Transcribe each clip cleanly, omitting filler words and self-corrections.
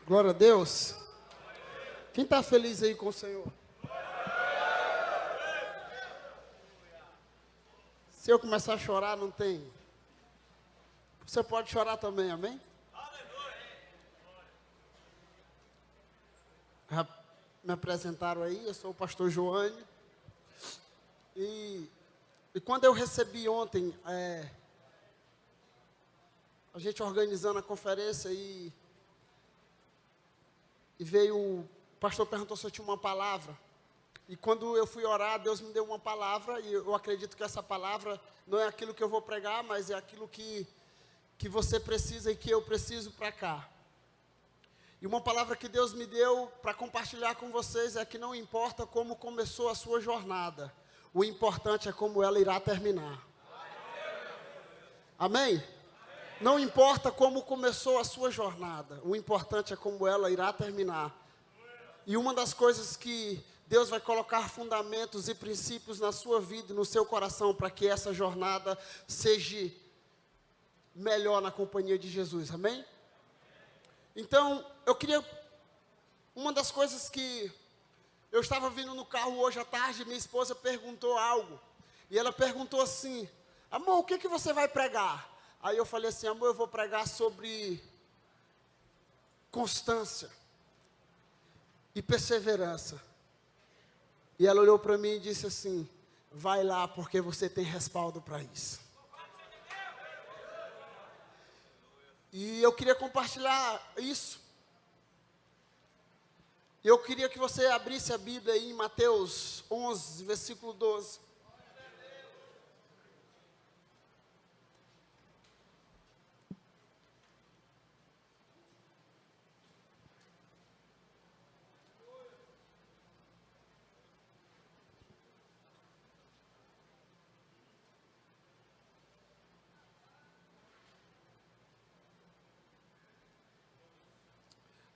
Glória a Deus. Quem está feliz aí com o Senhor? Se eu começar a chorar, não tem. Você pode chorar também, amém? Já me apresentaram aí, eu sou o pastor Joane. E quando eu recebi ontem, a gente organizando a conferência e veio, o pastor perguntou se eu tinha uma palavra. E quando eu fui orar, Deus me deu uma palavra, e eu acredito que essa palavra não é aquilo que eu vou pregar, mas é aquilo que você precisa e que eu preciso para cá. E uma palavra que Deus me deu para compartilhar com vocês é que não importa como começou a sua jornada, o importante é como ela irá terminar. Amém? Não importa como começou a sua jornada, o importante é como ela irá terminar. E uma das coisas que Deus vai colocar fundamentos e princípios na sua vida, no seu coração, para que essa jornada seja melhor na companhia de Jesus, amém? Então, uma das coisas que eu estava vindo no carro hoje à tarde, minha esposa perguntou algo, e ela perguntou assim: amor, o que você vai pregar? Aí eu falei assim: amor, eu vou pregar sobre constância e perseverança. E ela olhou para mim e disse assim: vai lá, porque você tem respaldo para isso. E eu queria compartilhar isso. Eu queria que você abrisse a Bíblia aí em Mateus 11, versículo 12.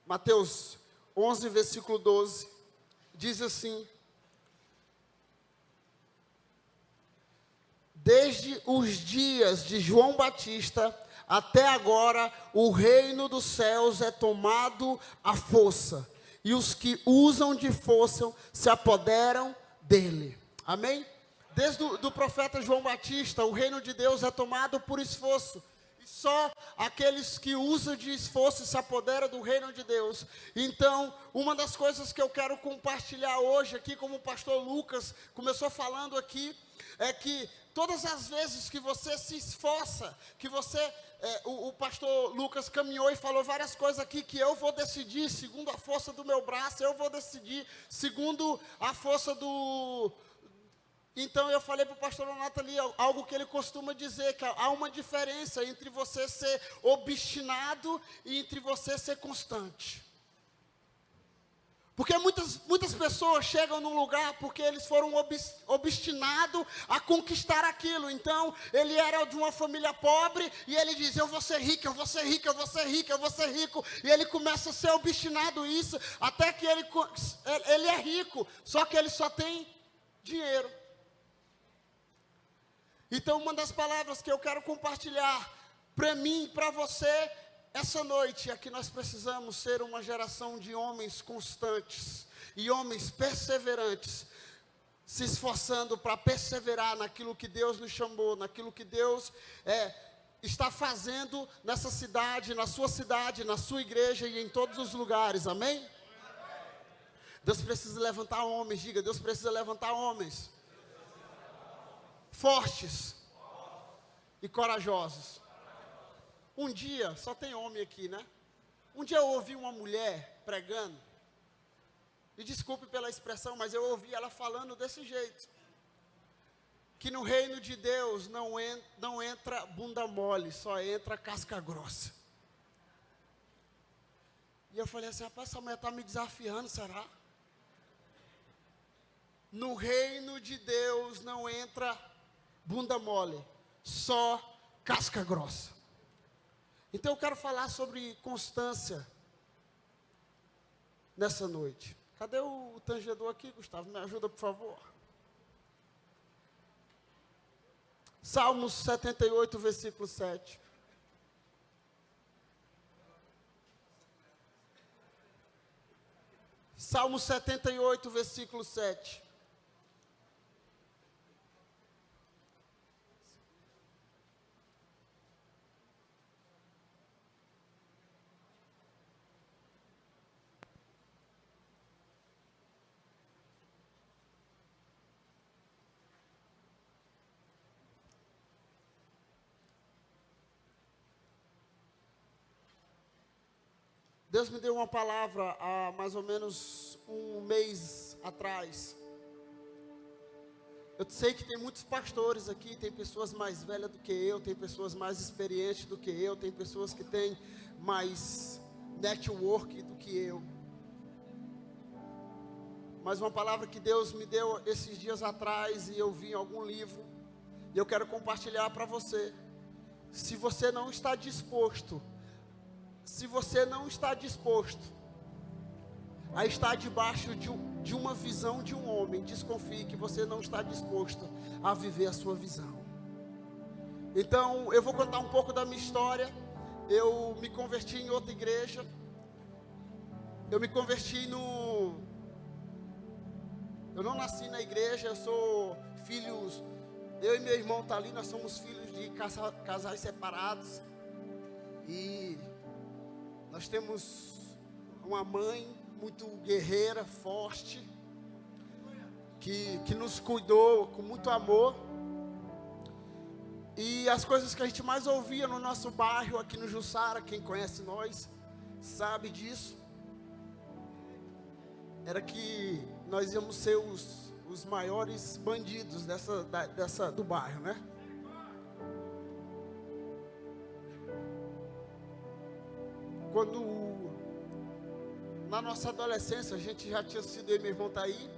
Mateus 11, versículo 12, diz assim: desde os dias de João Batista até agora, o reino dos céus é tomado à força, e os que usam de força se apoderam dele. Amém? Desde o profeta João Batista, o reino de Deus é tomado por esforço. Só aqueles que usam de esforço se apoderam do reino de Deus. Então, uma das coisas que eu quero compartilhar hoje aqui, como o pastor Lucas começou falando aqui, é que todas as vezes que você se esforça, que você, o pastor Lucas caminhou e falou várias coisas aqui, que eu vou decidir segundo a força do meu braço, eu vou decidir segundo a força do... Então eu falei para o pastor Renato ali algo que ele costuma dizer, que há uma diferença entre você ser obstinado e entre você ser constante. Porque muitas pessoas chegam num lugar porque eles foram obstinados a conquistar aquilo. Então, ele era de uma família pobre e ele diz: eu vou ser rico, eu vou ser rico, eu vou ser rico, eu vou ser rico. E ele começa a ser obstinado isso, até que ele é rico, só que ele só tem dinheiro. Então, uma das palavras que eu quero compartilhar para mim e para você essa noite é que nós precisamos ser uma geração de homens constantes e homens perseverantes, se esforçando para perseverar naquilo que Deus nos chamou, naquilo que Deus está fazendo nessa cidade, na sua igreja e em todos os lugares, amém? Deus precisa levantar homens, diga, Deus precisa levantar homens fortes e corajosos. Um dia, só tem homem aqui, né? Um dia eu ouvi uma mulher pregando, e desculpe pela expressão, mas eu ouvi ela falando desse jeito, que no reino de Deus não entra bunda mole, só entra casca grossa. E eu falei assim: rapaz, essa mulher está me desafiando, será? No reino de Deus não entra bunda mole, só casca grossa. Então eu quero falar sobre constância nessa noite. Cadê o tangedor aqui, Gustavo? Me ajuda, por favor. Salmos 78, versículo 7. Salmo 78, versículo 7. Deus me deu uma palavra há mais ou menos um mês atrás. Eu sei que tem muitos pastores aqui, tem pessoas mais velhas do que eu, tem pessoas mais experientes do que eu, tem pessoas que têm mais network do que eu. Mas uma palavra que Deus me deu esses dias atrás e eu vi em algum livro, e eu quero compartilhar para você. Se você não está disposto a estar debaixo de uma visão de um homem, desconfie que você não está disposto a viver a sua visão. Então, eu vou contar um pouco da minha história. Eu me converti em outra igreja. Eu não nasci na igreja, eu sou filhos. Eu e meu irmão tá ali, nós somos filhos de casais separados. E nós temos uma mãe muito guerreira, forte, que nos cuidou com muito amor. E as coisas que a gente mais ouvia no nosso bairro, aqui no Jussara, quem conhece nós, sabe disso, era que nós íamos ser os maiores bandidos do bairro, né? Quando, na nossa adolescência, a gente já tinha sido, eu e meu irmão tá ali.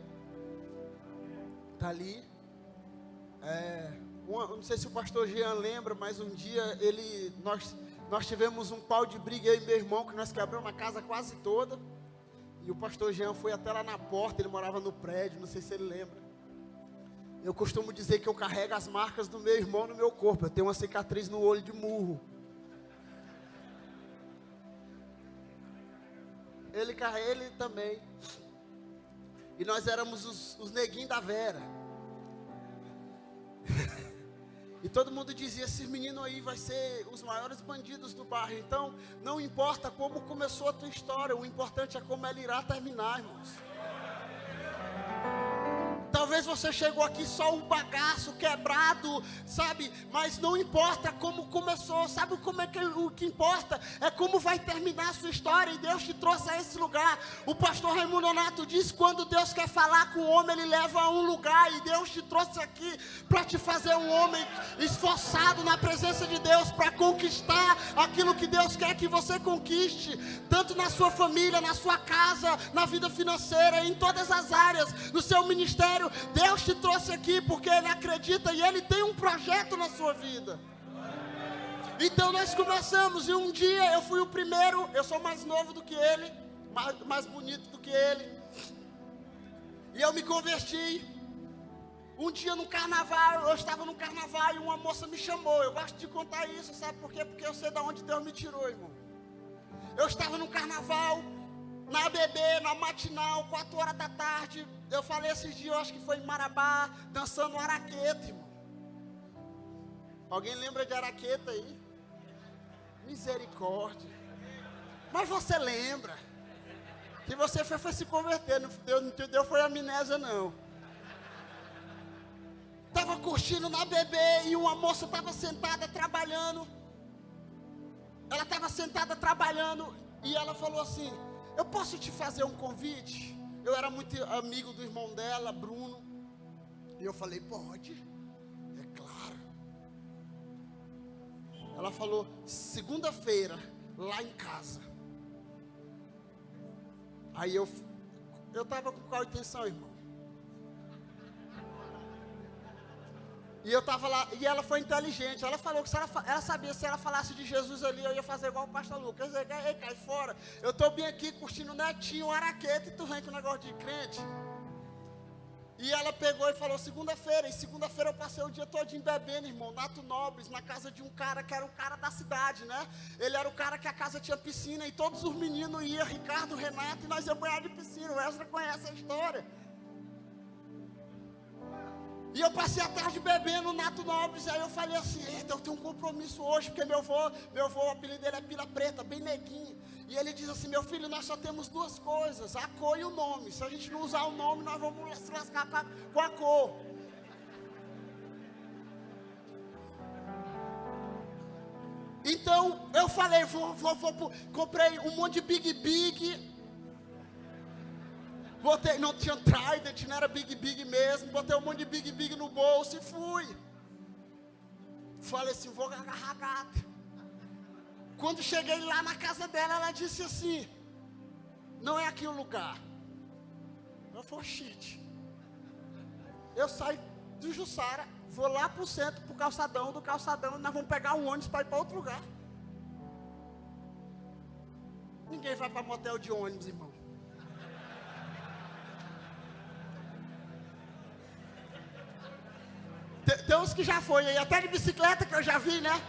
Não sei se o pastor Jean lembra, mas um dia nós tivemos um pau de briga, eu e meu irmão, que nós quebramos a casa quase toda. E o pastor Jean foi até lá na porta, ele morava no prédio, não sei se ele lembra. Eu costumo dizer que eu carrego as marcas do meu irmão no meu corpo. Eu tenho uma cicatriz no olho de murro. Ele também. E nós éramos os neguinhos da Vera. E todo mundo dizia, esses meninos aí vai ser os maiores bandidos do bairro. Então, não importa como começou a tua história, o importante é como ela irá terminar, irmãos. Talvez você chegou aqui só um bagaço, quebrado, sabe? Mas não importa como começou, sabe o que importa? É como vai terminar a sua história, e Deus te trouxe a esse lugar. O pastor Raimundo Nonato disse, quando Deus quer falar com o homem, Ele leva a um lugar, e Deus te trouxe aqui para te fazer um homem esforçado na presença de Deus, para conquistar aquilo que Deus quer que você conquiste, tanto na sua família, na sua casa, na vida financeira, em todas as áreas, no seu ministério. Deus te trouxe aqui porque Ele acredita e Ele tem um projeto na sua vida. Então nós começamos, e um dia eu fui o primeiro, eu sou mais novo do que ele, mais bonito do que ele, e eu me converti. Um dia no carnaval, eu estava no carnaval e uma moça me chamou. Eu gosto de contar isso, sabe por quê? Porque eu sei de onde Deus me tirou, irmão. Eu estava no carnaval, na ABB, na matinal, 4 horas da tarde. Eu falei esses dias, eu acho que foi em Marabá, dançando araqueta, irmão. Alguém lembra de araqueta aí? Misericórdia. Mas você lembra que você foi se converter, não deu foi amnésia não. Estava curtindo na ABB e uma moça estava sentada trabalhando. Ela estava sentada trabalhando e ela falou assim, eu posso te fazer um convite? Eu era muito amigo do irmão dela, Bruno. E eu falei, pode, é claro. Ela falou, segunda-feira, lá em casa. Aí eu estava com qual intenção, irmão? E eu estava lá, e ela foi inteligente. Ela falou que ela sabia, se ela falasse de Jesus ali, eu ia fazer igual o pastor Lucas. Eu ia dizer, ei, cai fora. Eu estou bem aqui curtindo netinho, araqueta, e tu vem com o negócio de crente. E ela pegou e falou, segunda-feira. E segunda-feira eu passei o dia todinho bebendo, irmão, Nato Nobles, na casa de um cara que era o cara da cidade, né? Ele era o cara que a casa tinha piscina e todos os meninos iam, Ricardo, Renato, e nós íamos banhar de piscina. O Ezra conhece a história. E eu passei a tarde bebendo no Nato Nobles, aí eu falei assim, eita, eu tenho um compromisso hoje, porque meu avô, o apelido dele é Pila Preta, bem neguinho. E ele diz assim, meu filho, nós só temos duas coisas, a cor e o nome. Se a gente não usar o nome, nós vamos se lascar com a cor. Então, eu falei, comprei um monte de Big. Botei, não tinha Trident, não era Big mesmo. Botei um monte de Big no bolso e fui. Falei assim, vou agarrar a gata. Quando cheguei lá na casa dela, ela disse assim, não é aqui o lugar. Eu falei, shit. Eu saio do Jussara, vou lá pro centro, pro calçadão, do calçadão, nós vamos pegar um ônibus para ir para outro lugar. Ninguém vai para motel de ônibus, irmão. Tem uns que já foi aí, até de bicicleta que eu já vi, né?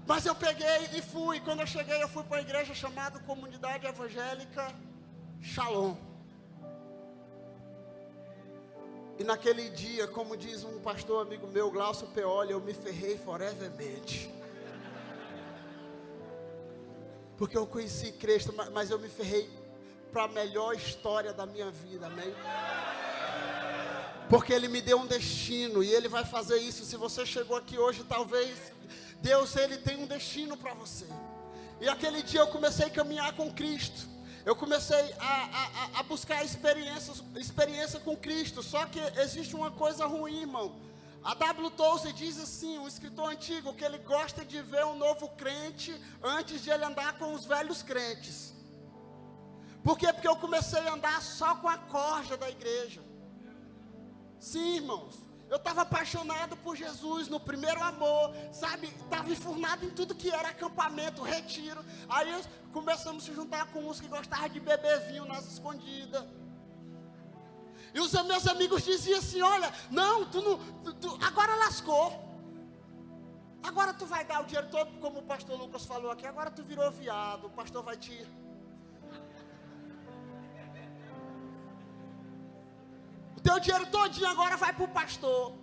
Mas eu peguei e fui. Quando eu cheguei, eu fui para a igreja chamada Comunidade Evangélica Shalom. E naquele dia, como diz um pastor amigo meu, Glaucio Peoli, eu me ferrei forevermente. Porque eu conheci Cristo, mas eu me ferrei para a melhor história da minha vida, amém? Porque Ele me deu um destino e Ele vai fazer isso. Se você chegou aqui hoje, talvez Deus, Ele tem um destino para você. E aquele dia eu comecei a caminhar com Cristo. Eu comecei a buscar experiência com Cristo. Só que existe uma coisa ruim, irmão. A W. Tozer diz assim, um escritor antigo, que ele gosta de ver um novo crente antes de ele andar com os velhos crentes. Por quê? Porque eu comecei a andar só com a corja da igreja. Sim, irmãos, eu estava apaixonado por Jesus, no primeiro amor, sabe, estava enfurnado em tudo que era acampamento, retiro. Aí começamos a se juntar com uns que gostavam de beber vinho nas escondidas. E os meus amigos diziam assim, olha, não, tu agora lascou. Agora tu vai dar o dinheiro todo, como o pastor Lucas falou aqui, agora tu virou viado, o pastor vai te... Teu dinheiro todinho agora vai para o pastor.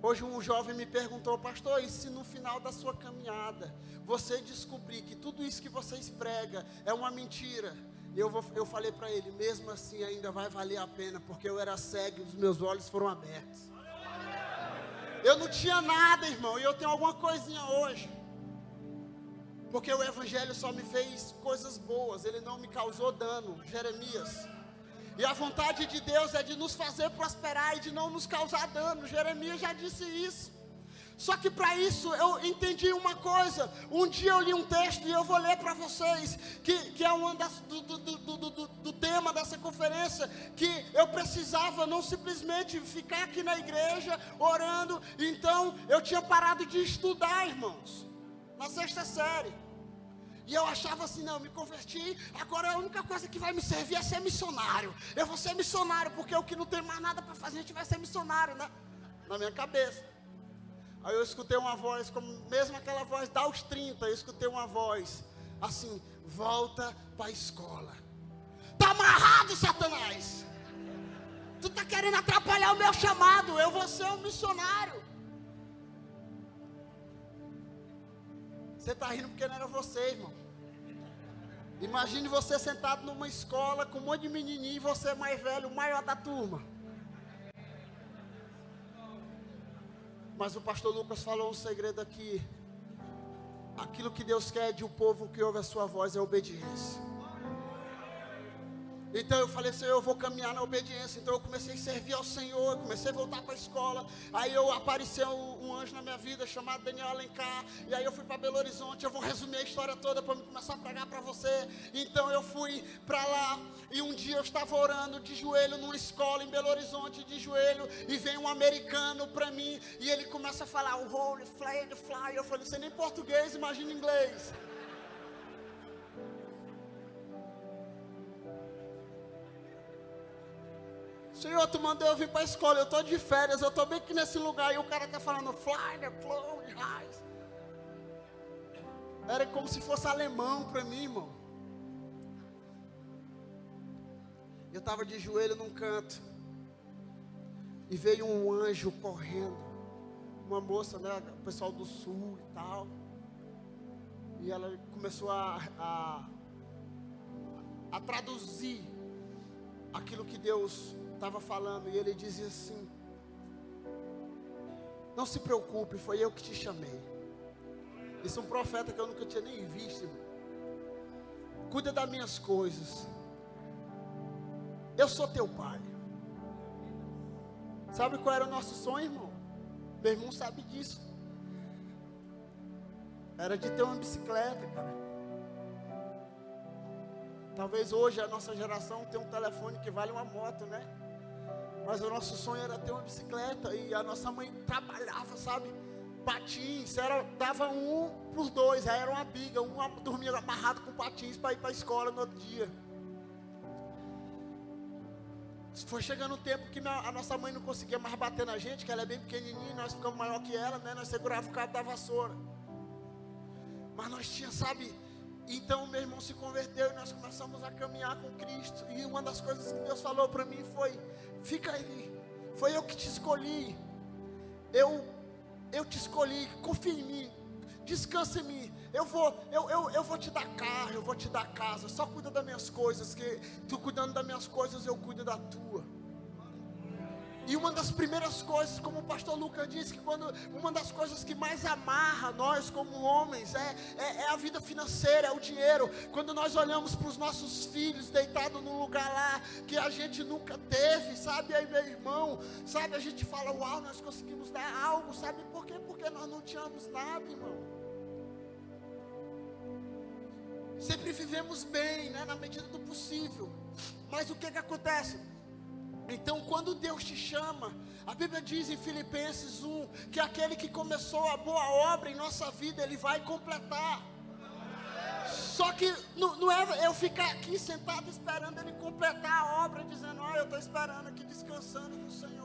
Hoje um jovem me perguntou, pastor, e se no final da sua caminhada você descobrir que tudo isso que vocês pregam é uma mentira? Eu falei para ele, mesmo assim ainda vai valer a pena, porque eu era cego e os meus olhos foram abertos. Eu não tinha nada, irmão, e eu tenho alguma coisinha hoje. Porque o Evangelho só me fez coisas boas, ele não me causou dano, Jeremias. E a vontade de Deus é de nos fazer prosperar e de não nos causar dano, Jeremias já disse isso. Só que para isso eu entendi uma coisa, um dia eu li um texto e eu vou ler para vocês, que é um do tema dessa conferência, que eu precisava não simplesmente ficar aqui na igreja orando, então eu tinha parado de estudar, irmãos. Na sexta série. E eu achava assim, não, eu me converti, agora a única coisa que vai me servir é ser missionário. Eu vou ser missionário, porque o que não tem mais nada para fazer, a gente vai ser missionário, né? Na minha cabeça. Aí eu escutei uma voz, como mesmo aquela voz da aos 30, eu escutei uma voz, assim, volta para a escola. Tá amarrado, Satanás! Tu tá querendo atrapalhar o meu chamado, eu vou ser um missionário. Você está rindo porque não era você, irmão. Imagine você sentado numa escola com um monte de menininho e você mais velho, o maior da turma. Mas o pastor Lucas falou um segredo aqui. Aquilo que Deus quer de um povo que ouve a sua voz é obediência. Então eu falei, Senhor, eu vou caminhar na obediência. Então eu comecei a servir ao Senhor, comecei a voltar para a escola. Aí apareceu um anjo na minha vida chamado Daniel Alencar. E aí eu fui para Belo Horizonte. Eu vou resumir a história toda para começar a pregar para você. Então eu fui para lá. E um dia eu estava orando de joelho numa escola em Belo Horizonte, de joelho. E vem um americano para mim. E ele começa a falar, o Holy Fly. Eu falei, você nem português, imagina inglês. Senhor, tu mandou eu vir para a escola, eu estou de férias, eu estou bem aqui nesse lugar, e o cara está falando, fly, the flow, rise. Era como se fosse alemão para mim, irmão. Eu estava de joelho num canto, e veio um anjo correndo, uma moça, né, o pessoal do sul e tal, e ela começou a traduzir aquilo que Deus estava falando, e ele dizia assim: não se preocupe, foi eu que te chamei. Isso é um profeta que eu nunca tinha nem visto, irmão. Cuida das minhas coisas, eu sou teu pai. Sabe qual era o nosso sonho, irmão? Meu irmão sabe disso. Era de ter uma bicicleta, cara. Talvez hoje a nossa geração tenha um telefone que vale uma moto, né? Mas o nosso sonho era ter uma bicicleta. E a nossa mãe trabalhava, sabe? Patins, dava um por dois. Aí era uma biga, um dormia amarrado com patins para ir para a escola no outro dia. Foi chegando o tempo que a nossa mãe não conseguia mais bater na gente, que ela é bem pequenininha, nós ficamos maior que ela, né? Nós segurava o cabo da vassoura. Mas nós tínhamos, sabe? Então meu irmão se converteu e nós começamos a caminhar com Cristo. E uma das coisas que Deus falou para mim foi: fica aí, foi eu que te escolhi. Eu te escolhi, confia em mim, descansa em mim. Eu vou te dar carro, eu vou te dar casa. Só cuida das minhas coisas, que tu cuidando das minhas coisas, eu cuido da tua. E uma das primeiras coisas, como o pastor Lucas disse, que uma das coisas que mais amarra nós como homens é a vida financeira, é o dinheiro. Quando nós olhamos para os nossos filhos deitados num lugar lá que a gente nunca teve, sabe? Aí meu irmão, sabe? A gente fala, uau, nós conseguimos dar algo, sabe por quê? Porque nós não tínhamos nada, irmão. Sempre vivemos bem, né? Na medida do possível. Mas o que acontece? Então quando Deus te chama, a Bíblia diz em Filipenses 1, que aquele que começou a boa obra em nossa vida, Ele vai completar. Só que não é eu ficar aqui sentado esperando Ele completar a obra, dizendo, eu estou esperando aqui, descansando no Senhor.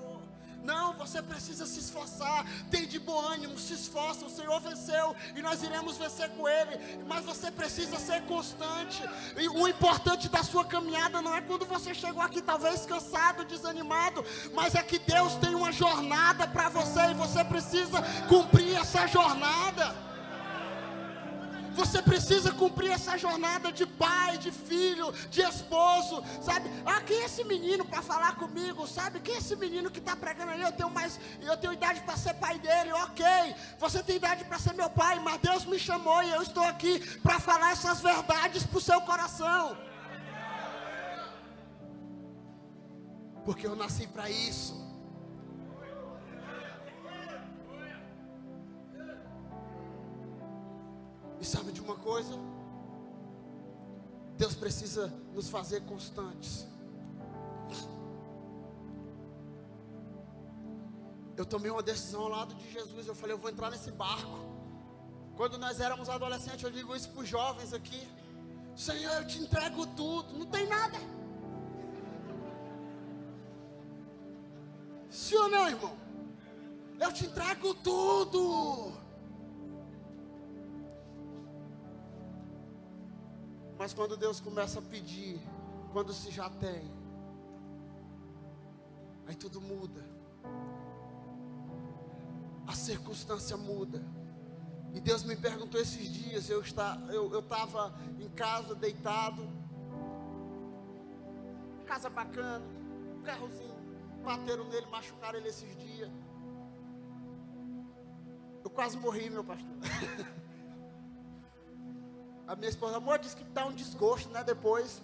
Não, você precisa se esforçar, tem de bom ânimo, se esforça, o Senhor venceu e nós iremos vencer com Ele, mas você precisa ser constante. E o importante da sua caminhada não é quando você chegou aqui talvez cansado, desanimado, mas é que Deus tem uma jornada para você e você precisa cumprir essa jornada. Você precisa cumprir essa jornada de pai, de filho, de esposo, sabe? Quem é esse menino para falar comigo, sabe? Quem é esse menino que está pregando ali? Eu tenho idade para ser pai dele, ok. Você tem idade para ser meu pai, mas Deus me chamou e eu estou aqui para falar essas verdades para o seu coração. Porque eu nasci para isso. E sabe de uma coisa? Deus precisa nos fazer constantes. Eu tomei uma decisão ao lado de Jesus. Eu falei, eu vou entrar nesse barco. Quando nós éramos adolescentes, eu digo isso para os jovens aqui: Senhor, eu te entrego tudo. Não tem nada. Sim ou não, irmão? Eu te entrego tudo. Mas quando Deus começa a pedir, quando se já tem, aí tudo muda. A circunstância muda. E Deus me perguntou esses dias, eu estava em casa, deitado, casa bacana, um carrozinho, bateram nele, machucaram ele esses dias. Eu quase morri, meu pastor. A minha esposa, amor, disse que dá um desgosto, né, depois.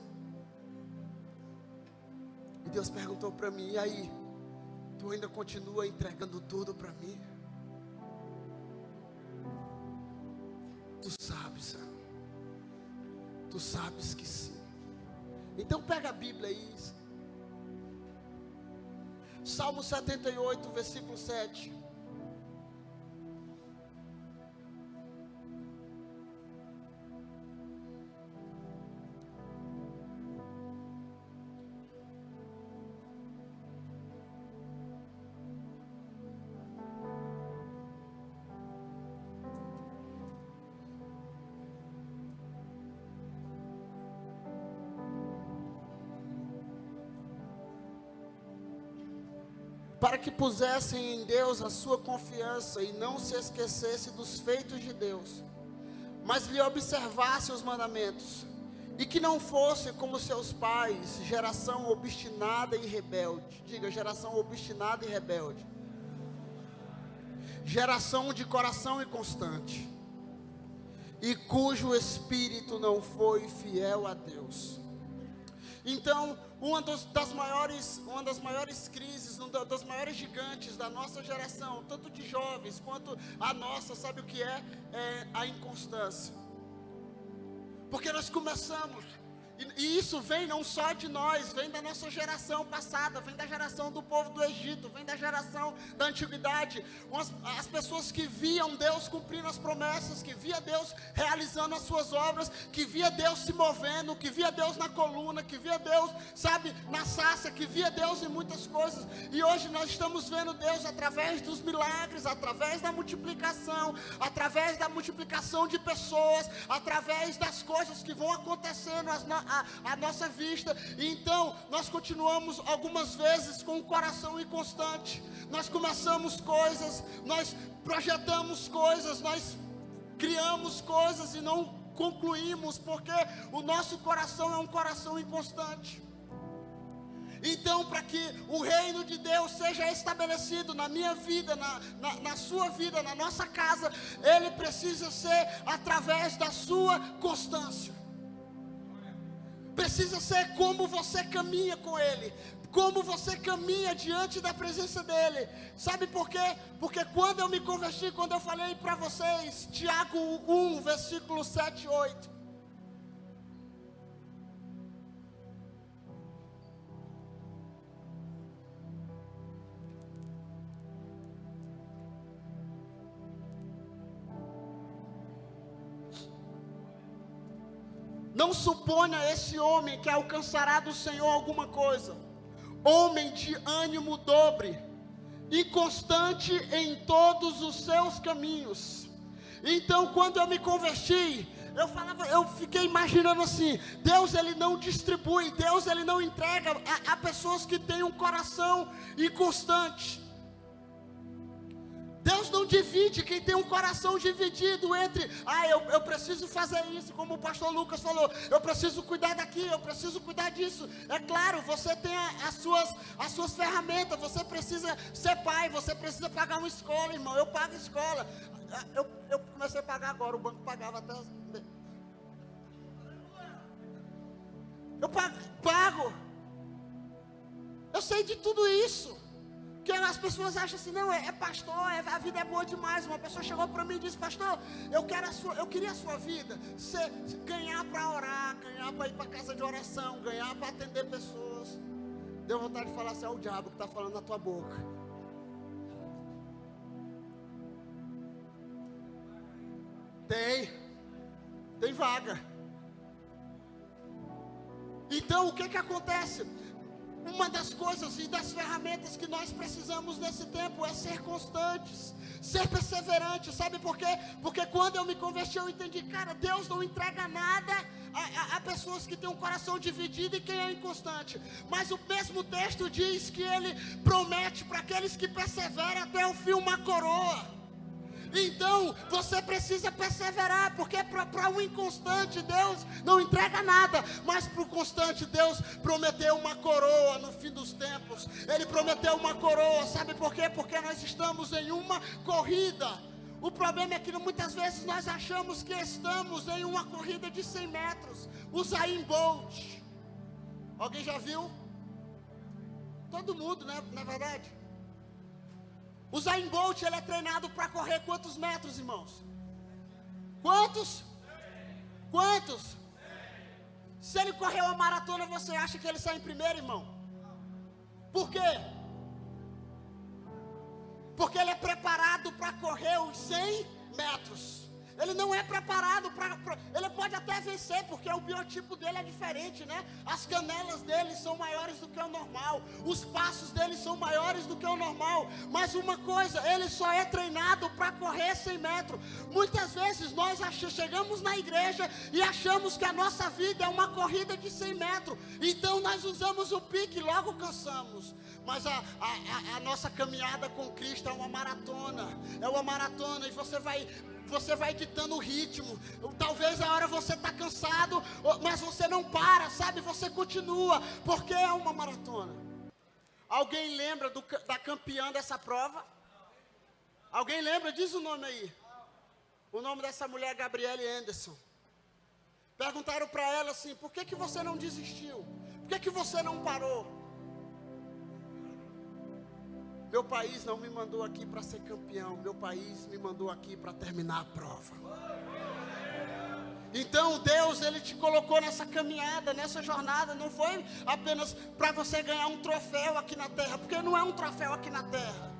E Deus perguntou para mim, e aí? Tu ainda continua entregando tudo para mim? Tu sabes, Senhor. Tu sabes que sim. Então pega a Bíblia aí. Salmo 78, versículo 7. para que pusessem em Deus a sua confiança e não se esquecesse dos feitos de Deus, mas lhe observasse os mandamentos, e que não fosse como seus pais, geração obstinada e rebelde. Diga, geração obstinada e rebelde. Geração de coração inconstante, e cujo espírito não foi fiel a Deus. Então, uma das maiores crises, dos maiores gigantes da nossa geração, tanto de jovens quanto a nossa, sabe o que é? É a inconstância. Porque nós começamos, e isso vem não só de nós, vem da nossa geração passada, vem da geração do povo do Egito, vem da geração da antiguidade. As pessoas que viam Deus cumprindo as promessas, que via Deus realizando as suas obras, que via Deus se movendo, que via Deus na coluna, que via Deus, sabe, na sarça, que via Deus em muitas coisas. E hoje nós estamos vendo Deus através dos milagres, através da multiplicação de pessoas, através das coisas que vão acontecendo à nossa vista. E então nós continuamos algumas vezes com o coração inconstante. Nós começamos coisas, nós projetamos coisas, nós criamos coisas e não concluímos, porque o nosso coração é um coração inconstante. Então, para que o reino de Deus seja estabelecido na minha vida, na sua vida, na nossa casa, ele precisa ser através da sua constância. Precisa ser como você caminha com ele, como você caminha diante da presença dele. Sabe por quê? Porque quando eu me converti, quando eu falei para vocês, Tiago 1, versículo 7 e 8. Não suponha esse homem que alcançará do Senhor alguma coisa. Homem de ânimo dobre, inconstante em todos os seus caminhos. Então, quando eu me converti, eu fiquei imaginando assim: Deus, ele não distribui, Deus, ele não entrega a pessoas que têm um coração inconstante. Deus não divide quem tem um coração dividido entre, eu preciso fazer isso, como o pastor Lucas falou, eu preciso cuidar daqui, eu preciso cuidar disso. É claro, você tem as suas ferramentas, você precisa ser pai, você precisa pagar uma escola, irmão. Eu pago escola. Eu comecei a pagar agora, o banco pagava até. Eu pago. Eu sei de tudo isso. Que as pessoas acham assim, não, pastor, a vida é boa demais. Uma pessoa chegou para mim e disse: pastor, eu queria a sua vida, ganhar para orar, ganhar para ir para casa de oração, ganhar para atender pessoas. Deu vontade de falar assim: é o diabo que está falando na tua boca. Tem vaga. Então o que acontece? Uma das coisas e das ferramentas que nós precisamos nesse tempo é ser constantes, ser perseverantes. Sabe por quê? Porque quando eu me converti, eu entendi, cara, Deus não entrega nada a pessoas que têm um coração dividido e quem é inconstante. Mas o mesmo texto diz que ele promete para aqueles que perseveram até o fim uma coroa. Então, você precisa perseverar, porque para o inconstante Deus não entrega nada, mas para o constante Deus prometeu uma coroa no fim dos tempos. Ele prometeu uma coroa, sabe por quê? Porque nós estamos em uma corrida. O problema é que muitas vezes nós achamos que estamos em uma corrida de 100 metros, o Usain Bolt. Alguém já viu? Todo mundo, né? Na verdade. O Usain Bolt, ele é treinado para correr quantos metros, irmãos? Quantos? Se ele correr uma maratona, você acha que ele sai em primeiro, irmão? Por quê? Porque ele é preparado para correr os 100 metros. Ele não é preparado para. Ele pode até vencer, porque o biotipo dele é diferente, né? As canelas dele são maiores do que o normal. Os passos dele são maiores do que o normal. Mas uma coisa, ele só é treinado para correr 100 metros. Muitas vezes nós chegamos na igreja e achamos que a nossa vida é uma corrida de 100 metros. Então nós usamos o pique e logo cansamos. Mas a nossa caminhada com Cristo é uma maratona. É uma maratona e você vai ditando o ritmo. Talvez a hora você está cansado, mas você não para, sabe? Você continua, porque é uma maratona. Alguém lembra da campeã dessa prova? Alguém lembra? Diz o nome aí. O nome dessa mulher é Gabriele Anderson. Perguntaram para ela assim: por que você não desistiu? Por que você não parou? Meu país não me mandou aqui para ser campeão. Meu país me mandou aqui para terminar a prova. Então Deus, Ele te colocou nessa caminhada, nessa jornada. Não foi apenas para você ganhar um troféu aqui na terra, porque não é um troféu aqui na terra.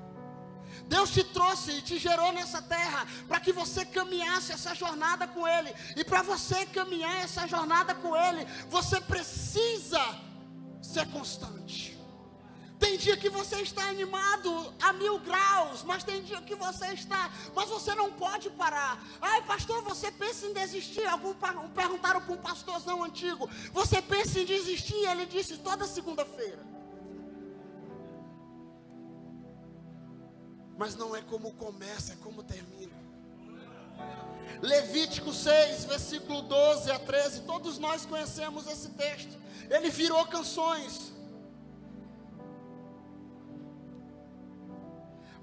Deus te trouxe e te gerou nessa terra para que você caminhasse essa jornada com Ele. E para você caminhar essa jornada com Ele, você precisa ser constante. Tem dia que você está animado a 1000 graus, mas tem dia que você está, mas você não pode parar. Ai, pastor, você pensa em desistir? Perguntaram para um pastorzão antigo: você pensa em desistir? Ele disse: toda segunda-feira. Mas não é como começa, é como termina. Levítico 6, versículo 12 a 13, todos nós conhecemos esse texto. Ele virou canções.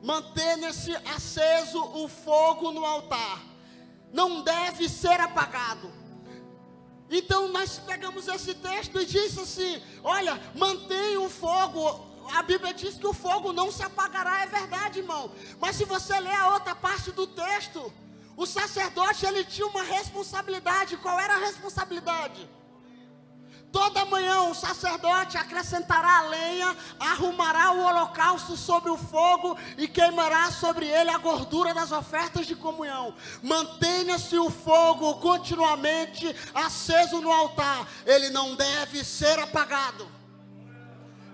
Mantenha-se aceso o fogo no altar, não deve ser apagado. Então nós pegamos esse texto e diz assim: olha, mantenha o fogo. A Bíblia diz que o fogo não se apagará, é verdade, irmão. Mas se você ler a outra parte do texto, o sacerdote, ele tinha uma responsabilidade. Qual era a responsabilidade? Toda manhã o sacerdote acrescentará a lenha, arrumará o holocausto sobre o fogo e queimará sobre ele a gordura das ofertas de comunhão. Mantenha-se o fogo continuamente aceso no altar, ele não deve ser apagado.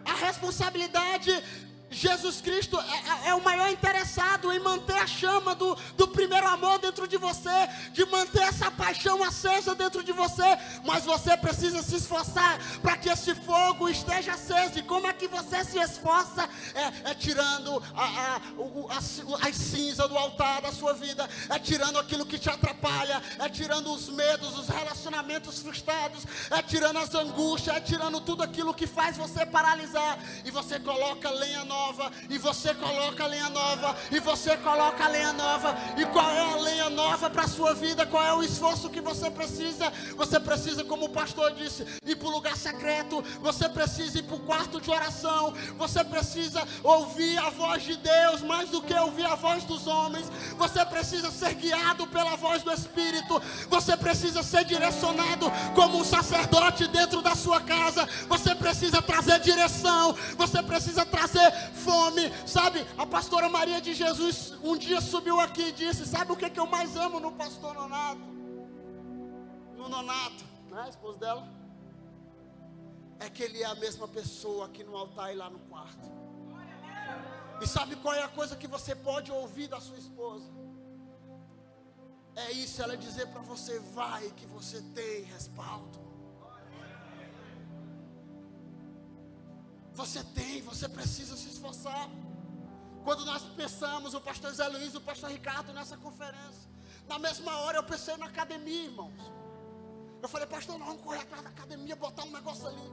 A responsabilidade, Jesus Cristo é o maior interessado em manter a chama do primeiro amor dentro de você, de manter essa paixão acesa dentro de você, mas você precisa se esforçar para que esse fogo esteja aceso. E como é que você se esforça? É tirando as cinzas do altar da sua vida, é tirando aquilo que te atrapalha, é tirando os medos, os relacionamentos frustrados, é tirando as angústias, é tirando tudo aquilo que faz você paralisar, e você coloca lenha nova, e você coloca lenha nova, e você coloca lenha nova. E qual é a lenha nova para a sua vida? Qual é o esforço que você precisa? Você precisa, como o pastor disse, ir para o lugar secreto, você precisa ir para o quarto de oração, você precisa ouvir a voz de Deus mais do que ouvir a voz dos homens, você precisa ser guiado pela voz do Espírito, você precisa ser direcionado como um sacerdote dentro da sua casa, você precisa trazer direção, você precisa trazer fome, sabe? A pastora Maria de Jesus um dia subiu aqui e disse: sabe o que eu mais amo no pastor Nonato? No Nonato, né, a esposa dela? É que ele é a mesma pessoa aqui no altar e lá no quarto. E sabe qual é a coisa que você pode ouvir da sua esposa? É isso, ela dizer para você: vai que você tem respaldo. Você precisa se esforçar. Quando nós pensamos, o pastor Zé Luiz e o pastor Ricardo nessa conferência, na mesma hora eu pensei na academia, irmãos. Eu falei: pastor, nós vamos correr atrás da academia, botar um negócio ali.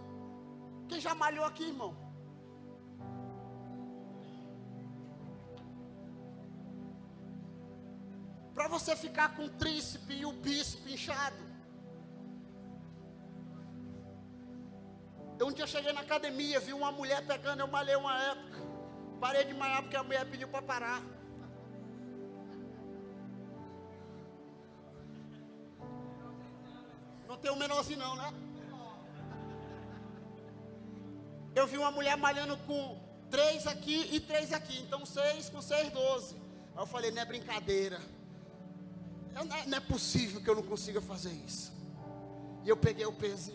Quem já malhou aqui, irmão? Para você ficar com o tríceps e o bíceps inchado. Um dia eu cheguei na academia, vi uma mulher pegando, eu malhei uma época. Parei de malhar porque a mulher pediu para parar. Não tem um menorzinho não, né? Eu vi uma mulher malhando com 3 aqui e 3 aqui. Então 6 com 6, 12. Aí eu falei: não é brincadeira. Não é possível que eu não consiga fazer isso. E eu peguei o peso.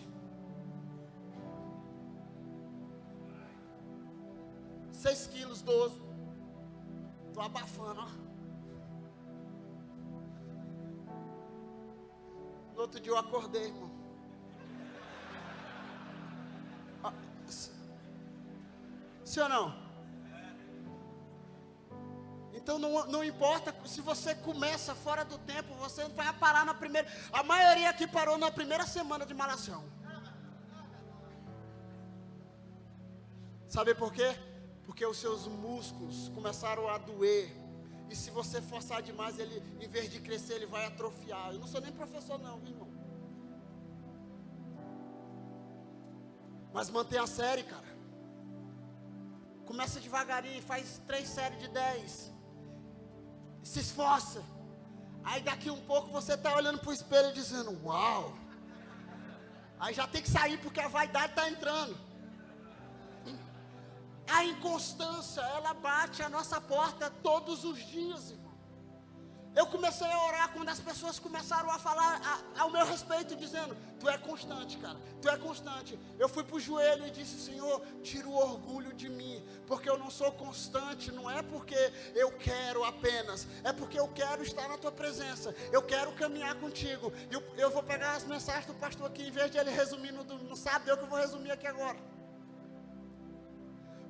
6 quilos, 12. Estou abafando, ó. No outro dia eu acordei, irmão. Sim ou não? Então não importa se você começa fora do tempo, você não vai parar na primeira. A maioria aqui parou na primeira semana de malhação. Sabe por quê? Porque os seus músculos começaram a doer. E se você forçar demais, ele, em vez de crescer, ele vai atrofiar. Eu não sou nem professor não, viu, irmão? Mas mantém a série, cara. Começa devagarinho, faz 3 séries de 10. Se esforça. Aí daqui um pouco você está olhando para o espelho e dizendo, uau. Aí já tem que sair porque a vaidade está entrando. A inconstância, ela bate a nossa porta todos os dias, irmão. Eu comecei a orar quando as pessoas começaram a falar ao meu respeito, dizendo, tu é constante, cara, tu é constante. Eu fui para o joelho e disse, Senhor, tira o orgulho de mim, porque eu não sou constante, não é porque eu quero apenas, é porque eu quero estar na tua presença, eu quero caminhar contigo. Eu vou pegar as mensagens do pastor aqui, em vez de ele resumir no sábado, eu que vou resumir aqui agora.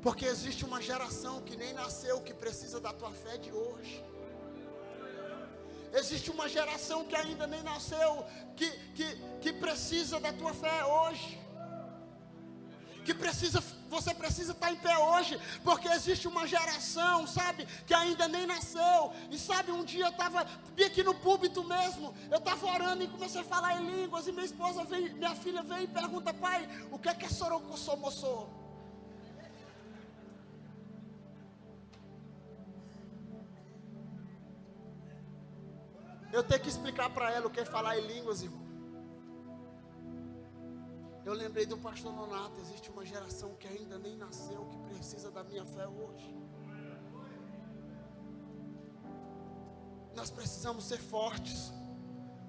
Porque existe uma geração que nem nasceu, que precisa da tua fé de hoje. Existe uma geração que ainda nem nasceu, que precisa da tua fé hoje. Você precisa estar em pé hoje, porque existe uma geração, sabe, que ainda nem nasceu. E sabe, um dia eu estava aqui no púlpito mesmo, eu estava orando e comecei a falar em línguas, e minha filha veio e pergunta, pai, o que é sorocossô? Eu tenho que explicar para ela o que é falar em línguas, irmão. Eu lembrei do pastor Nonato. Existe uma geração que ainda nem nasceu, que precisa da minha fé hoje. Nós precisamos ser fortes.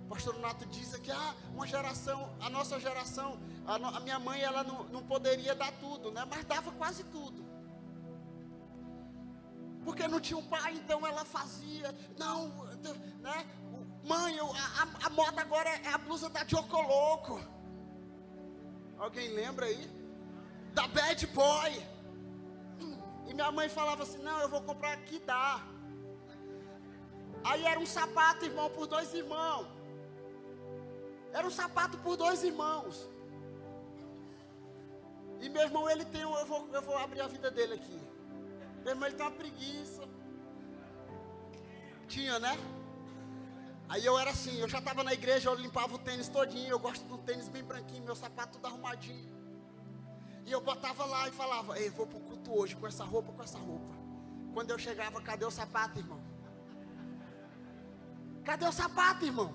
O pastor Nonato diz que uma geração, a nossa geração, a minha mãe, ela não poderia dar tudo, né? Mas dava quase tudo. Porque não tinha um pai, então ela fazia. Não, né? Mãe, a moda agora é a blusa da Jocoloco. Alguém lembra aí? Da Bad Boy. E minha mãe falava assim, não, eu vou comprar aqui, dá. Aí era um sapato, irmão, por 2 irmãos. Era um sapato por 2 irmãos. E meu irmão, ele tem eu vou abrir a vida dele aqui. Meu irmão, ele tem uma preguiça. Tinha, né? Aí eu era assim, eu já estava na igreja, eu limpava o tênis todinho. Eu gosto de um tênis bem branquinho, meu sapato tudo arrumadinho. E eu botava lá e falava, ei, vou pro culto hoje com essa roupa, Quando eu chegava, cadê o sapato, irmão? Cadê o sapato, irmão?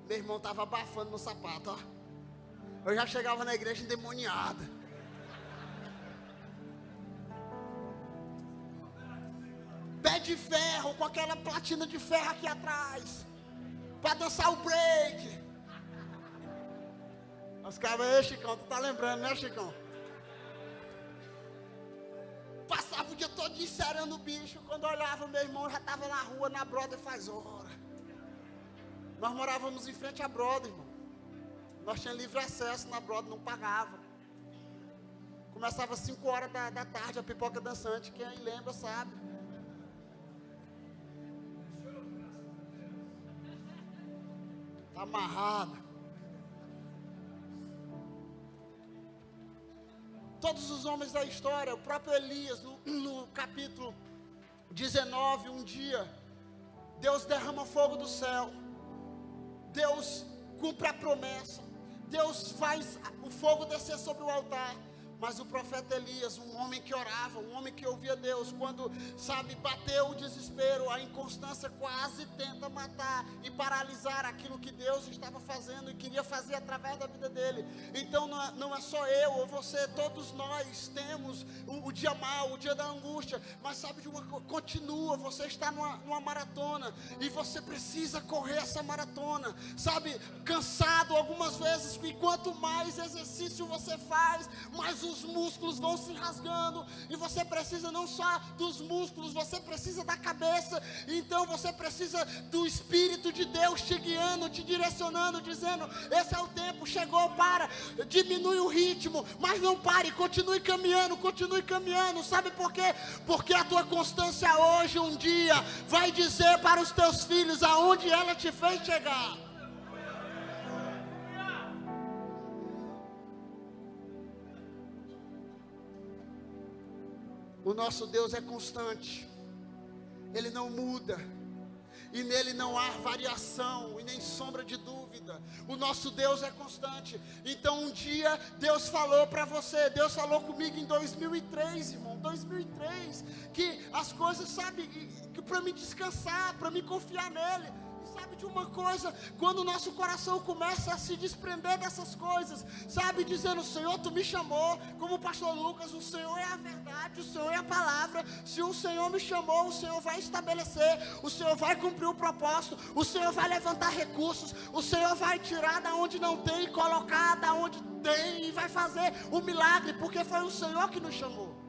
Meu irmão estava abafando no sapato, ó. Eu já chegava na igreja endemoniada. Pé de ferro, com aquela platina de ferro aqui atrás, para dançar o break. Os caras, ei, Chicão, tu tá lembrando, né, Chicão? Passava o dia todo encerando o bicho. Quando eu olhava, meu irmão já estava na rua, na Brother faz hora. Nós morávamos em frente à Brother, irmão. Nós tínhamos livre acesso na Brother, não pagava. Começava às 5 horas da tarde a pipoca dançante, quem aí lembra sabe. Tá amarrado. Todos os homens da história, o próprio Elias, no capítulo 19, um dia, Deus derrama fogo do céu. Deus cumpre a promessa. Deus faz o fogo descer sobre o altar. Mas o profeta Elias, um homem que orava, um homem que ouvia Deus, quando, sabe, bateu o desespero, a inconstância quase tenta matar e paralisar aquilo que Deus estava fazendo e queria fazer através da vida dele. Então não é só eu ou você, todos nós temos o dia mau, o dia da angústia, mas sabe de uma coisa, continua, você está numa maratona e você precisa correr essa maratona, sabe, cansado algumas vezes, e quanto mais exercício você faz, mais os músculos vão se rasgando, e você precisa não só dos músculos, você precisa da cabeça, então você precisa do Espírito de Deus te guiando, te direcionando, dizendo, esse é o tempo, chegou, para, diminui o ritmo, mas não pare, continue caminhando, sabe por quê? Porque a tua constância hoje, um dia, vai dizer para os teus filhos aonde ela te fez chegar. O nosso Deus é constante, Ele não muda, e nele não há variação e nem sombra de dúvida. O nosso Deus é constante. Então um dia Deus falou para você, Deus falou comigo em 2003, irmão, 2003, que as coisas, sabe, que para me descansar, para me confiar nele. Sabe de uma coisa, quando o nosso coração começa a se desprender dessas coisas, sabe, dizendo, Senhor, Tu me chamou, como o pastor Lucas, o Senhor é a verdade, o Senhor é a palavra, se o Senhor me chamou, o Senhor vai estabelecer, o Senhor vai cumprir o propósito, o Senhor vai levantar recursos, o Senhor vai tirar da onde não tem e colocar da onde tem, e vai fazer o milagre, porque foi o Senhor que nos chamou.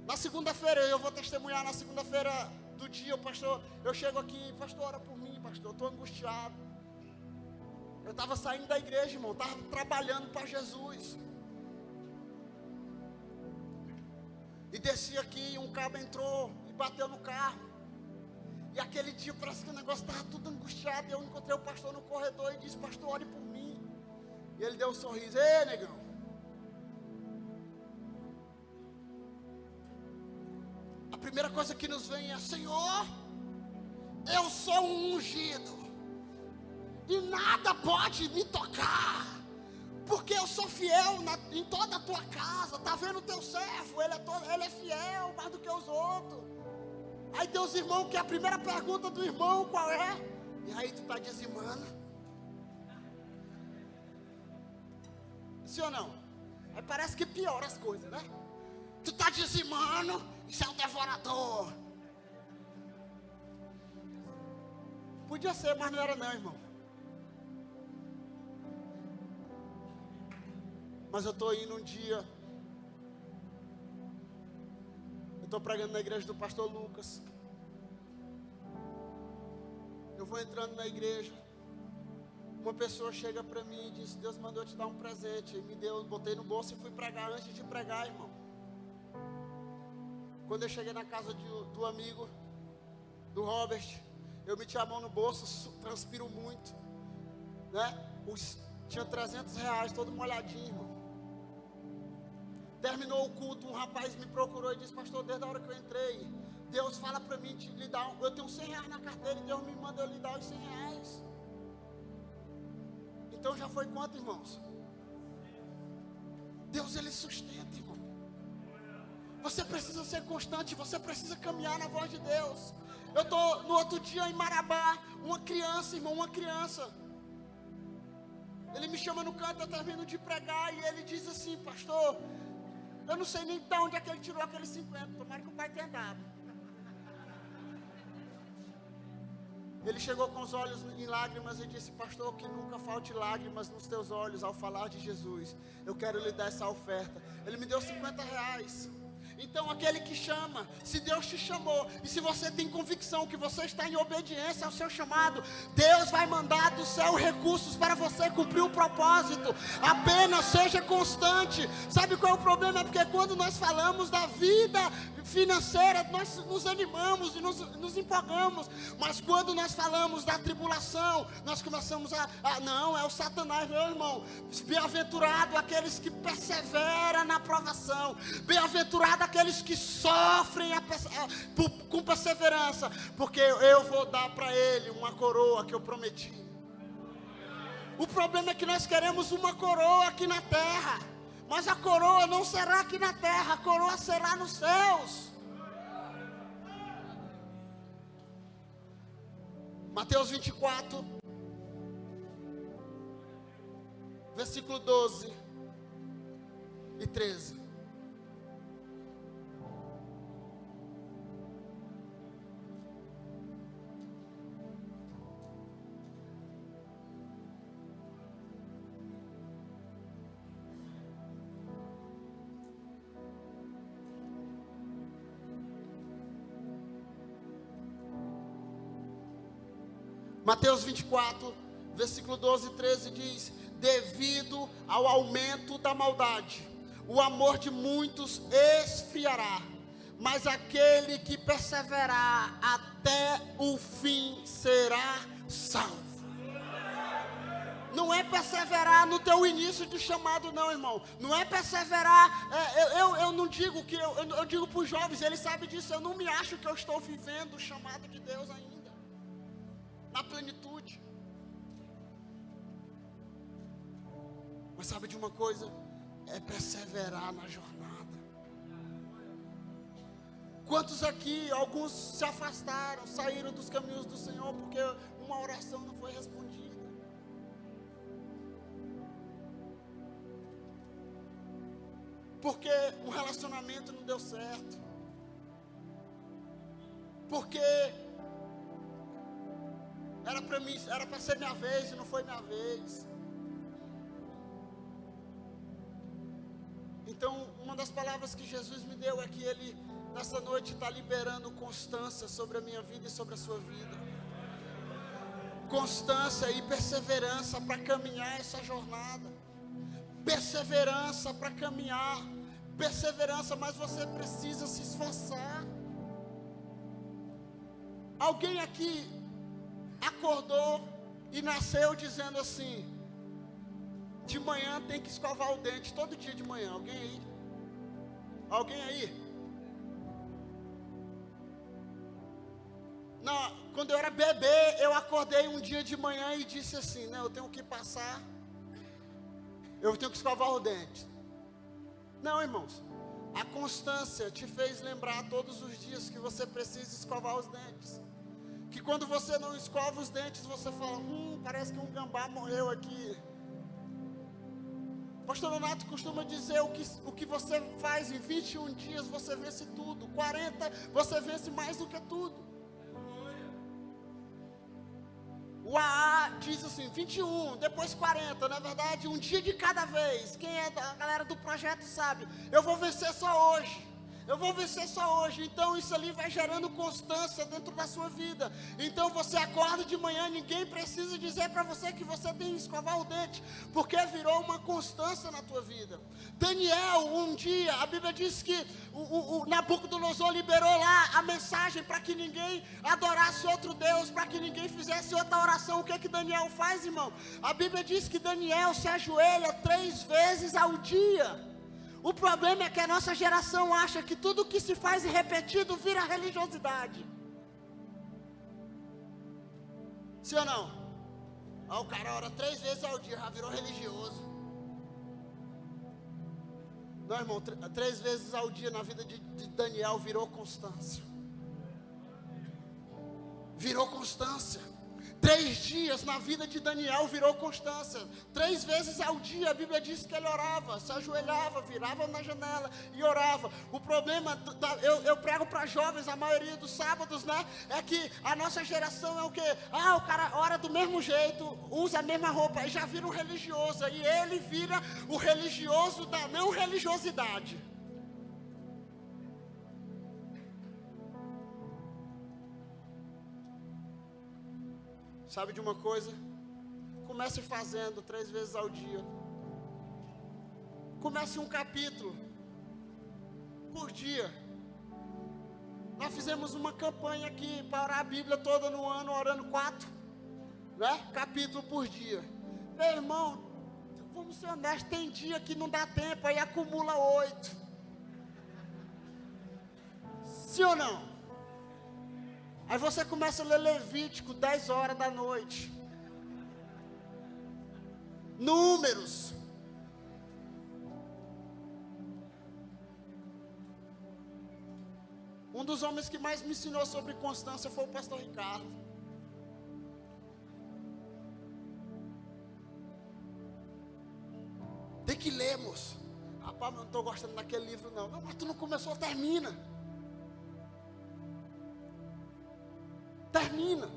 Na segunda-feira, eu vou testemunhar na segunda-feira do dia, pastor, eu chego aqui, pastor, ora por mim, pastor, eu estou angustiado. Eu estava saindo da igreja, irmão, estava trabalhando para Jesus. E desci aqui, um cabo entrou e bateu no carro. E aquele dia parece que o negócio estava tudo angustiado. E eu encontrei o pastor no corredor e disse, pastor, ore por mim. E ele deu um sorriso, ei, negão. A primeira coisa que nos vem é, Senhor, eu sou um ungido, e nada pode me tocar, porque eu sou fiel em toda a tua casa. Está vendo o teu servo, ele é fiel mais do que os outros. Aí tem os irmãos, que a primeira pergunta do irmão qual é? E aí tu está dizimando? Sim ou não? Aí parece que piora as coisas, né? Tu está dizimando, isso é um devorador. Podia ser, mas não era não, irmão. Mas eu estou indo um dia, eu estou pregando na igreja do pastor Lucas. Eu vou entrando na igreja, uma pessoa chega para mim e diz, Deus mandou te dar um presente. E me deu, botei no bolso e fui pregar. Antes de pregar, irmão, quando eu cheguei na casa do amigo, do Robert, eu meti a mão no bolso, transpiro muito, né? Tinha R$300, todo molhadinho, irmão. Terminou o culto, um rapaz me procurou e disse, pastor, desde a hora que eu entrei, Deus fala para mim de lhe dar, eu tenho R$100 na carteira e Deus me mandou lhe dar os R$100. Então já foi quanto, irmãos? Deus, Ele sustenta, irmão. Você precisa ser constante, você precisa caminhar na voz de Deus. Eu estou no outro dia em Marabá, uma criança, irmão, uma criança. Ele me chama no canto, eu termino de pregar e ele diz assim, pastor, eu não sei nem de onde é que ele tirou aqueles 50, tomara que o pai tenha dado. Ele chegou com os olhos em lágrimas e disse, pastor, que nunca falte lágrimas nos teus olhos ao falar de Jesus. Eu quero lhe dar essa oferta. Ele me deu R$50. Então aquele que chama, se Deus te chamou, e se você tem convicção que você está em obediência ao seu chamado, Deus vai mandar do céu recursos para você cumprir o propósito. Apenas seja constante. Sabe qual é o problema? É porque quando nós falamos da vida financeira, nós nos animamos e nos empolgamos, mas quando nós falamos da tribulação, nós começamos não, é o Satanás, meu irmão. Bem-aventurado aqueles que perseveram na provação, bem-aventurado aqueles que sofrem com perseverança, porque eu vou dar para ele uma coroa que eu prometi. O problema é que nós queremos uma coroa aqui na terra, mas a coroa não será aqui na terra, a coroa será nos céus. Mateus 24, versículo 12 e 13. Mateus 24, versículo 12 e 13 diz: devido ao aumento da maldade, o amor de muitos esfriará, mas aquele que perseverar até o fim será salvo. Não é perseverar no teu início de chamado, não, irmão. Não é perseverar. Eu não digo que eu digo para os jovens, eles sabem disso. Eu não me acho que eu estou vivendo o chamado de Deus ainda na plenitude. Mas sabe de uma coisa? É perseverar na jornada. Quantos aqui, alguns se afastaram, saíram dos caminhos do Senhor porque uma oração não foi respondida? Porque um relacionamento não deu certo? Porque era para ser minha vez e não foi minha vez. Então, uma das palavras que Jesus me deu é que Ele, nessa noite, está liberando constância sobre a minha vida e sobre a sua vida. Constância e perseverança para caminhar essa jornada. Perseverança para caminhar. Perseverança, mas você precisa se esforçar. Alguém aqui acordou e nasceu dizendo assim: de manhã tem que escovar o dente, todo dia de manhã. Alguém aí? Alguém aí? Não, quando eu era bebê, eu acordei um dia de manhã e disse assim: né, eu tenho que passar, eu tenho que escovar o dente. Não, irmãos, a constância te fez lembrar todos os dias que você precisa escovar os dentes. Que quando você não escova os dentes, você fala: parece que um gambá morreu aqui. Pastor Donato costuma dizer: o que você faz em 21 dias, você vence tudo. 40, você vence mais do que tudo. O AA diz assim, 21, depois 40, na verdade, um dia de cada vez. Quem é da galera do projeto sabe, eu vou vencer só hoje. Eu vou vencer só hoje. Então isso ali vai gerando constância dentro da sua vida. Então você acorda de manhã, ninguém precisa dizer para você que você tem que escovar o dente, porque virou uma constância na tua vida. Daniel, um dia, a Bíblia diz que o Nabucodonosor liberou lá a mensagem para que ninguém adorasse outro Deus, para que ninguém fizesse outra oração. O que Daniel faz, irmão? A Bíblia diz que Daniel se ajoelha 3 vezes ao dia. O problema é que a nossa geração acha que tudo que se faz repetido vira religiosidade. Sim ou não? O cara ora 3 vezes ao dia, já virou religioso. Não, irmão, 3 vezes ao dia na vida de Daniel virou constância. Virou constância. 3 dias na vida de Daniel virou constância. 3 vezes ao dia a Bíblia diz que ele orava, se ajoelhava, virava na janela e orava. O problema, eu prego para jovens a maioria dos sábados, né? É que a nossa geração é o quê? O cara ora do mesmo jeito, usa a mesma roupa e já vira um religioso. E ele vira o religioso da não religiosidade. Sabe de uma coisa? Comece fazendo 3 vezes ao dia. Comece um capítulo por dia. Nós fizemos uma campanha aqui para orar a Bíblia toda no ano, orando 4, né? Capítulo por dia. Meu irmão, vamos ser honestos, tem dia que não dá tempo, aí acumula 8. Sim ou não? Aí você começa a ler Levítico 10 horas da noite. Números. Um dos homens que mais me ensinou sobre constância foi o pastor Ricardo. Tem que ler, moço. Rapaz, eu não estou gostando daquele livro não. Não, mas tu não começou, termina. Termina.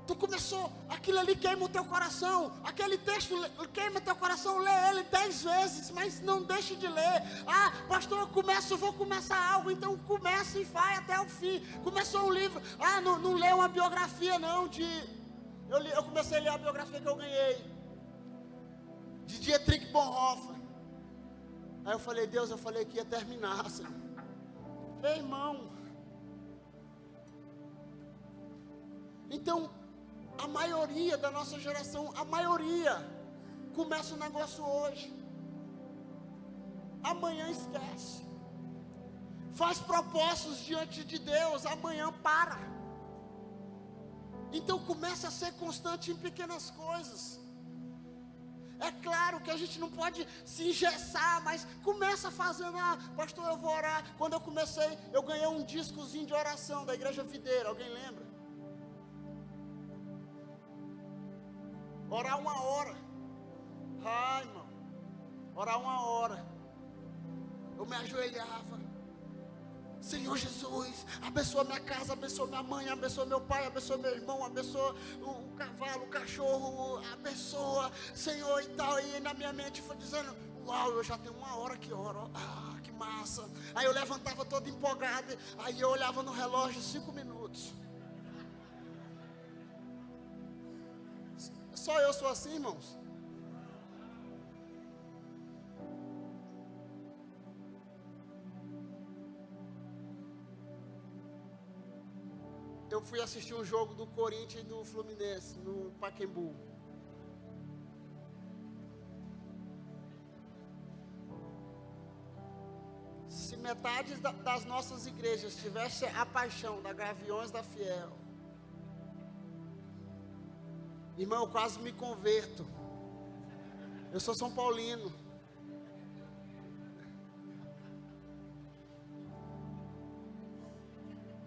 Tu começou, aquilo ali queima o teu coração. Aquele texto queima o teu coração. Lê ele 10 vezes, mas não deixe de ler. Ah, pastor, vou começar algo. Então comece e vai até o fim. Começou um livro. Ah, não lê uma biografia não eu comecei a ler a biografia que eu ganhei, de Dietrich Bonhoeffer. Aí eu falei, Deus, eu falei que ia terminar, Senhor. Ei, irmão. Então, a maioria da nossa geração, começa o negócio hoje. Amanhã esquece. Faz propósitos diante de Deus, amanhã para. Então começa a ser constante em pequenas coisas. É claro que a gente não pode se engessar, mas começa fazendo. Ah, pastor, eu vou orar. Quando eu comecei, eu ganhei um discozinho de oração da Igreja Videira. Alguém lembra? Orar 1 hora. Ai, irmão. Orar 1 hora. Eu me ajoelhava. Senhor Jesus, abençoa minha casa, abençoa minha mãe, abençoa meu pai, abençoa meu irmão, abençoa o cavalo, o cachorro, abençoa, Senhor e tal. E na minha mente foi dizendo, uau, eu já tenho 1 hora que oro, ah, que massa. Aí eu levantava todo empolgado, aí eu olhava no relógio, 5 minutos. Só eu sou assim, irmãos? Eu fui assistir um jogo do Corinthians e do Fluminense, no Pacaembu. Se metade das nossas igrejas tivesse a paixão da Gaviões da Fiel, irmão, eu quase me converto. Eu sou São Paulino.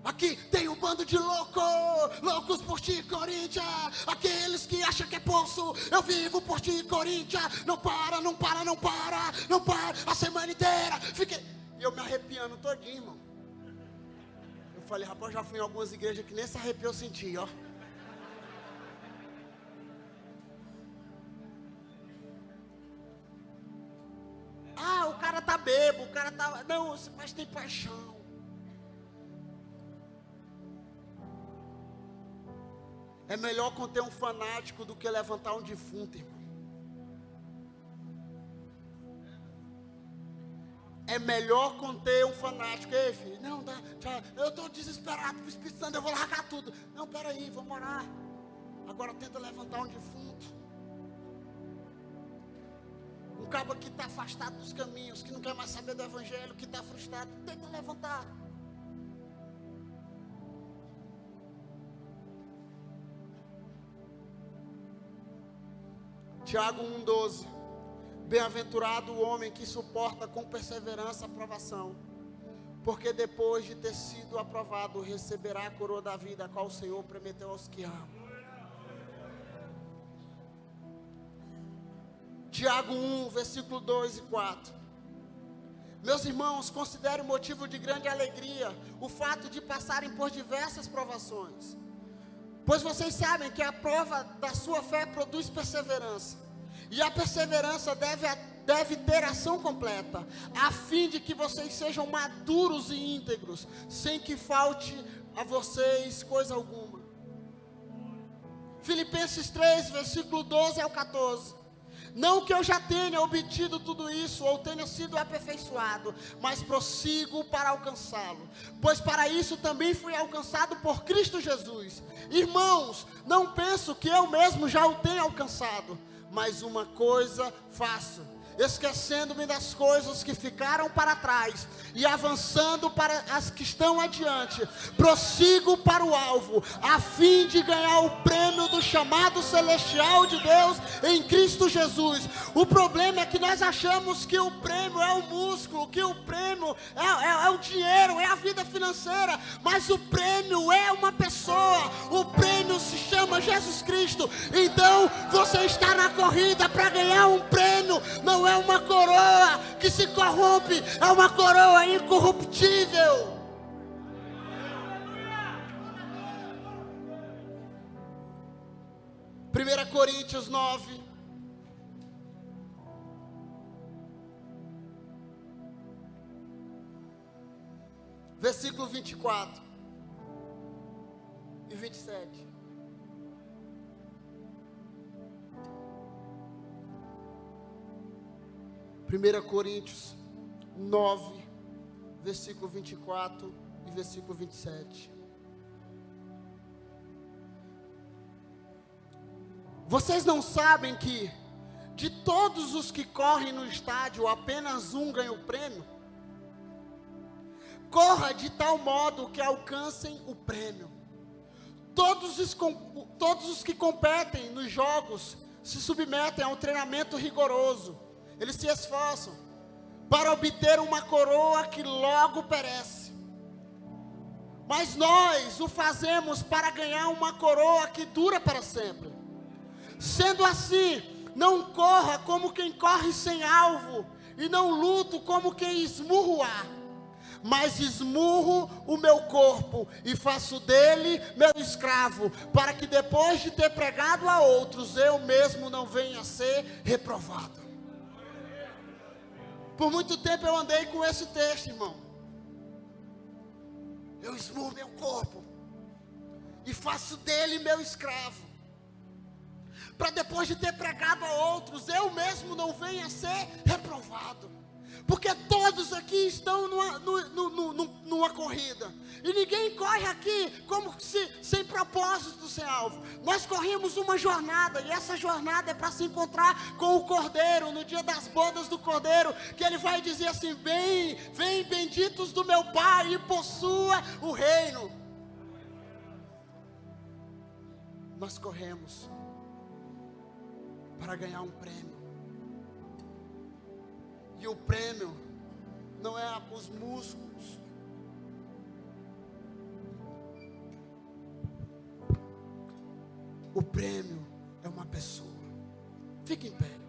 Aqui tem um bando de loucos por ti, Corinthians. Aqueles que acham que é poço, eu vivo por ti, Corinthians. Não para, a semana inteira. Fiquei, e eu me arrepiando todinho, irmão. Eu falei, rapaz, já fui em algumas igrejas que nem esse arrepio eu senti, ó. Ah, o cara tá bebo, o cara tá... Não, mas tem paixão. É melhor conter um fanático do que levantar um defunto, irmão. É melhor conter um fanático. Ei, filho, não, tá, eu estou desesperado com o Espírito Santo, eu vou largar tudo. Não, peraí, vamos orar. Agora tenta levantar um defunto. Um cabo que está afastado dos caminhos, que não quer mais saber do evangelho, que está frustrado, tenta levantar. Tiago 1,12. Bem-aventurado o homem que suporta com perseverança a provação, porque depois de ter sido aprovado, receberá a coroa da vida, a qual o Senhor prometeu aos que amam. Tiago 1, versículo 2 e 4. Meus irmãos, considere motivo de grande alegria o fato de passarem por diversas provações, pois vocês sabem que a prova da sua fé produz perseverança, e a perseverança deve ter ação completa, a fim de que vocês sejam maduros e íntegros, sem que falte a vocês coisa alguma. Filipenses 3, versículo 12 ao 14. Não que eu já tenha obtido tudo isso, ou tenha sido aperfeiçoado, mas prossigo para alcançá-lo, pois para isso também fui alcançado por Cristo Jesus. Irmãos, não penso que eu mesmo já o tenha alcançado, mas uma coisa faço, esquecendo-me das coisas que ficaram para trás e avançando para as que estão adiante, prossigo para o alvo, a fim de ganhar o prêmio do chamado celestial de Deus em Cristo Jesus. O problema é que nós achamos que o prêmio é o músculo, que o prêmio é o dinheiro, é a vida financeira, mas o prêmio é uma pessoa, o prêmio se chama Jesus Cristo. Então você está na corrida para ganhar um prêmio, não é uma coroa que se corrompe, é uma coroa incorruptível. Primeira Coríntios 9, versículo 24 e 27. Primeira Coríntios 9, versículo 24 e versículo 27. Vocês não sabem que de todos os que correm no estádio, apenas um ganha o prêmio? Corra de tal modo que alcancem o prêmio. Todos os que competem nos jogos se submetem a um treinamento rigoroso. Eles se esforçam para obter uma coroa que logo perece. Mas nós o fazemos para ganhar uma coroa que dura para sempre. Sendo assim, não corra como quem corre sem alvo, e não luto como quem esmurra o ar, mas esmurro o meu corpo e faço dele meu escravo, para que depois de ter pregado a outros, eu mesmo não venha a ser reprovado. Por muito tempo eu andei com esse texto, irmão. Eu esmurro meu corpo e faço dele meu escravo, para depois de ter pregado a outros, eu mesmo não venha a ser reprovado. Porque todos aqui estão numa corrida, e ninguém corre aqui como se sem propósito, sem alvo. Nós corremos uma jornada, e essa jornada é para se encontrar com o Cordeiro, no dia das bodas do Cordeiro, que ele vai dizer assim: vem, vem benditos do meu Pai, e possua o reino. Nós corremos para ganhar um prêmio. E o prêmio não é os músculos. O prêmio é uma pessoa. Fique em pé.